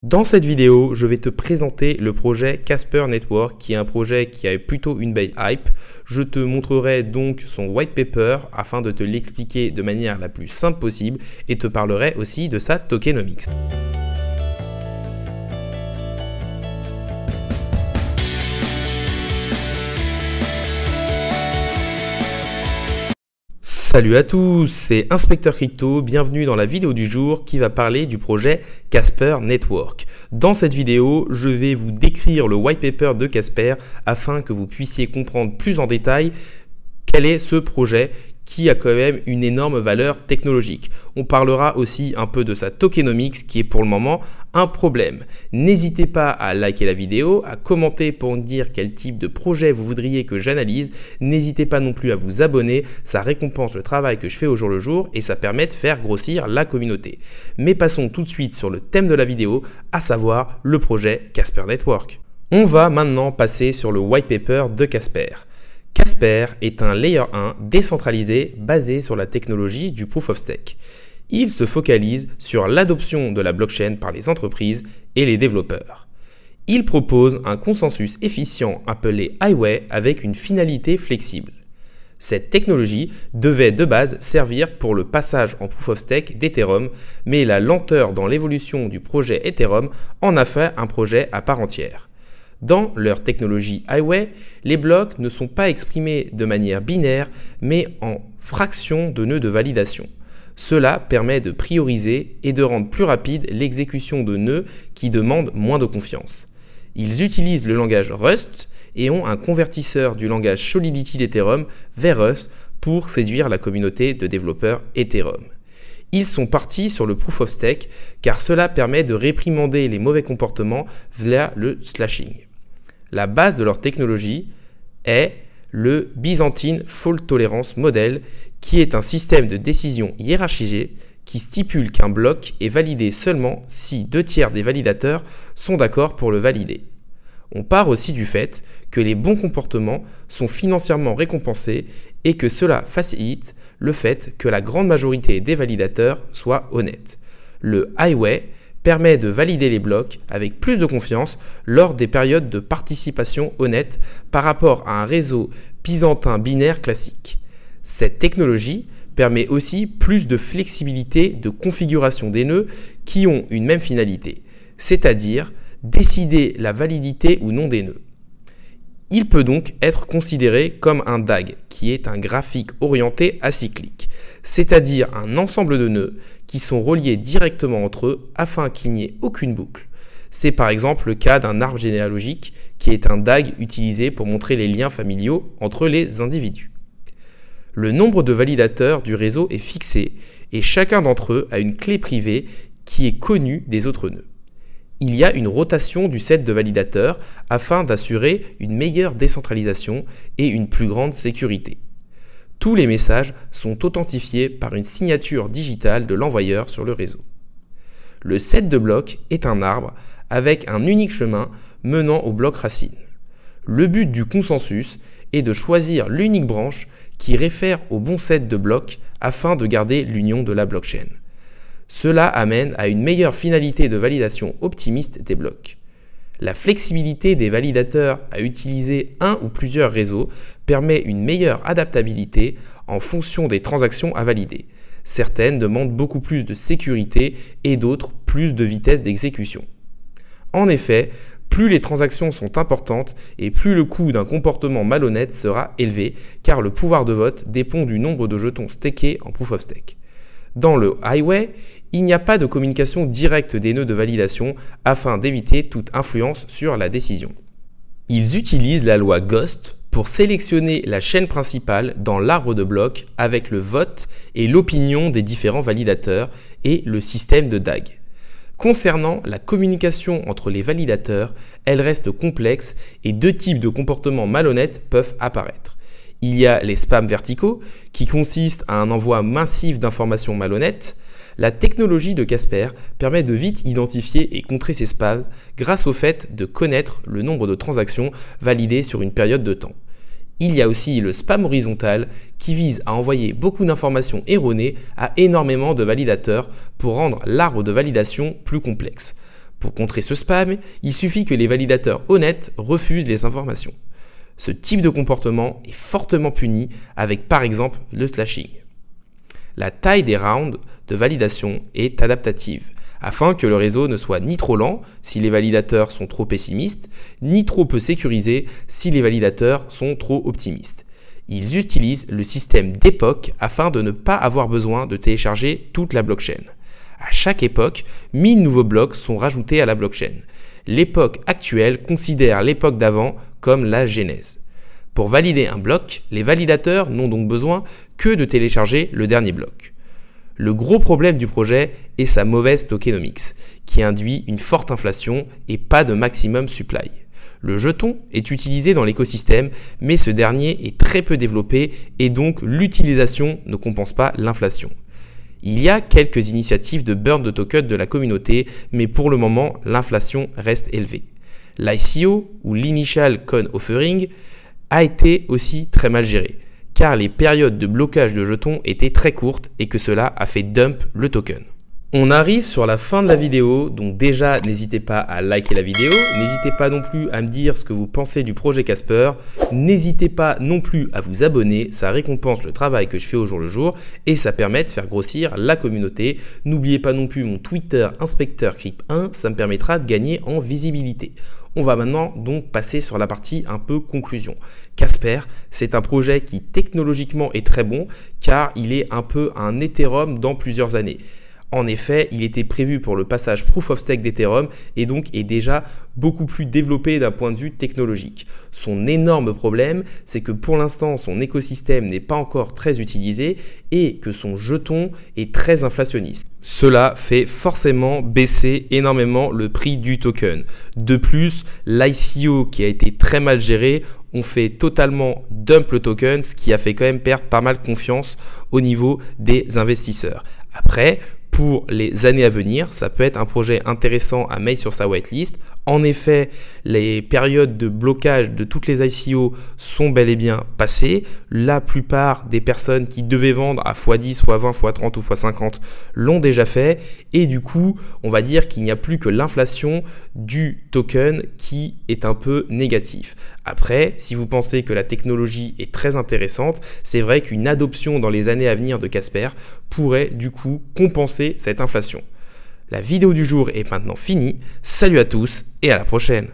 Dans cette vidéo, je vais te présenter le projet Casper Network, qui est un projet qui a plutôt une belle hype. Je te montrerai donc son white paper afin de te l'expliquer de manière la plus simple possible et te parlerai aussi de sa tokenomics. Salut à tous, c'est Inspecteur Crypto, bienvenue dans la vidéo du jour qui va parler du projet Casper Network. Dans cette vidéo, je vais vous décrire le white paper de Casper afin que vous puissiez comprendre plus en détail quel est ce projet qui a quand même une énorme valeur technologique. On parlera aussi un peu de sa tokenomics qui est pour le moment un problème. N'hésitez pas à liker la vidéo, à commenter pour me dire quel type de projet vous voudriez que j'analyse. N'hésitez pas non plus à vous abonner, ça récompense le travail que je fais au jour le jour et ça permet de faire grossir la communauté. Mais passons tout de suite sur le thème de la vidéo, à savoir le projet Casper Network. On va maintenant passer sur le white paper de Casper. Casper est un Layer 1 décentralisé basé sur la technologie du Proof of Stake. Il se focalise sur l'adoption de la blockchain par les entreprises et les développeurs. Il propose un consensus efficient appelé Highway avec une finalité flexible. Cette technologie devait de base servir pour le passage en Proof of Stake d'Ethereum, mais la lenteur dans l'évolution du projet Ethereum en a fait un projet à part entière. Dans leur technologie Highway, les blocs ne sont pas exprimés de manière binaire, mais en fractions de nœuds de validation. Cela permet de prioriser et de rendre plus rapide l'exécution de nœuds qui demandent moins de confiance. Ils utilisent le langage Rust et ont un convertisseur du langage Solidity d'Ethereum vers Rust pour séduire la communauté de développeurs Ethereum. Ils sont partis sur le Proof of Stake car cela permet de réprimander les mauvais comportements via le slashing. La base de leur technologie est le Byzantine Fault Tolerance Model qui est un système de décision hiérarchisé qui stipule qu'un bloc est validé seulement si 2/3 des validateurs sont d'accord pour le valider. On part aussi du fait que les bons comportements sont financièrement récompensés et que cela facilite le fait que la grande majorité des validateurs soient honnêtes. Le Highway permet de valider les blocs avec plus de confiance lors des périodes de participation honnête par rapport à un réseau byzantin binaire classique. Cette technologie permet aussi plus de flexibilité de configuration des nœuds qui ont une même finalité, c'est-à-dire décider la validité ou non des nœuds. Il peut donc être considéré comme un DAG, qui est un graphique orienté acyclique, c'est-à-dire un ensemble de nœuds qui sont reliés directement entre eux afin qu'il n'y ait aucune boucle. C'est par exemple le cas d'un arbre généalogique qui est un DAG utilisé pour montrer les liens familiaux entre les individus. Le nombre de validateurs du réseau est fixé et chacun d'entre eux a une clé privée qui est connue des autres nœuds. Il y a une rotation du set de validateurs afin d'assurer une meilleure décentralisation et une plus grande sécurité. Tous les messages sont authentifiés par une signature digitale de l'envoyeur sur le réseau. Le set de blocs est un arbre avec un unique chemin menant au bloc racine. Le but du consensus est de choisir l'unique branche qui réfère au bon set de blocs afin de garder l'union de la blockchain. Cela amène à une meilleure finalité de validation optimiste des blocs. La flexibilité des validateurs à utiliser un ou plusieurs réseaux permet une meilleure adaptabilité en fonction des transactions à valider. Certaines demandent beaucoup plus de sécurité et d'autres plus de vitesse d'exécution. En effet, plus les transactions sont importantes et plus le coût d'un comportement malhonnête sera élevé car le pouvoir de vote dépend du nombre de jetons stakés en Proof of Stake. Dans le Highway, il n'y a pas de communication directe des nœuds de validation afin d'éviter toute influence sur la décision. Ils utilisent la loi Ghost pour sélectionner la chaîne principale dans l'arbre de blocs avec le vote et l'opinion des différents validateurs et le système de DAG. Concernant la communication entre les validateurs, elle reste complexe et deux types de comportements malhonnêtes peuvent apparaître. Il y a les spams verticaux qui consistent à un envoi massif d'informations malhonnêtes. La technologie de Casper permet de vite identifier et contrer ces spams grâce au fait de connaître le nombre de transactions validées sur une période de temps. Il y a aussi le spam horizontal qui vise à envoyer beaucoup d'informations erronées à énormément de validateurs pour rendre l'arbre de validation plus complexe. Pour contrer ce spam, il suffit que les validateurs honnêtes refusent les informations. Ce type de comportement est fortement puni avec par exemple le slashing. La taille des rounds de validation est adaptative, afin que le réseau ne soit ni trop lent si les validateurs sont trop pessimistes, ni trop peu sécurisé si les validateurs sont trop optimistes. Ils utilisent le système d'époque afin de ne pas avoir besoin de télécharger toute la blockchain. À chaque époque, 1000 nouveaux blocs sont rajoutés à la blockchain. L'époque actuelle considère l'époque d'avant comme la genèse. Pour valider un bloc, les validateurs n'ont donc besoin que de télécharger le dernier bloc. Le gros problème du projet est sa mauvaise tokenomics, qui induit une forte inflation et pas de maximum supply. Le jeton est utilisé dans l'écosystème, mais ce dernier est très peu développé et donc l'utilisation ne compense pas l'inflation. Il y a quelques initiatives de burn de tokens de la communauté, mais pour le moment, l'inflation reste élevée. L'ICO, ou l'Initial Coin Offering, a été aussi très mal géré, car les périodes de blocage de jetons étaient très courtes et que cela a fait dump le token. On arrive sur la fin de la vidéo, donc déjà n'hésitez pas à liker la vidéo, n'hésitez pas non plus à me dire ce que vous pensez du projet Casper, n'hésitez pas non plus à vous abonner, ça récompense le travail que je fais au jour le jour et ça permet de faire grossir la communauté. N'oubliez pas non plus mon Twitter InspecteurCrypt1, ça me permettra de gagner en visibilité. On va maintenant donc passer sur la partie un peu conclusion. Casper, c'est un projet qui technologiquement est très bon car il est un peu un Ethereum dans plusieurs années. En effet, il était prévu pour le passage Proof of Stake d'Ethereum et donc est déjà beaucoup plus développé d'un point de vue technologique. Son énorme problème, c'est que pour l'instant, son écosystème n'est pas encore très utilisé et que son jeton est très inflationniste. Cela fait forcément baisser énormément le prix du token. De plus, l'ICO qui a été très mal géré, on fait totalement dump le token, ce qui a fait quand même perdre pas mal confiance au niveau des investisseurs. Après, pour les années à venir, ça peut être un projet intéressant à mettre sur sa whitelist. En effet, les périodes de blocage de toutes les ICO sont bel et bien passées. La plupart des personnes qui devaient vendre à x10, x20, x30 ou x50 l'ont déjà fait. Et du coup, on va dire qu'il n'y a plus que l'inflation du token qui est un peu négatif. Après, si vous pensez que la technologie est très intéressante, c'est vrai qu'une adoption dans les années à venir de Casper pourrait du coup compenser cette inflation. La vidéo du jour est maintenant finie. Salut à tous et à la prochaine.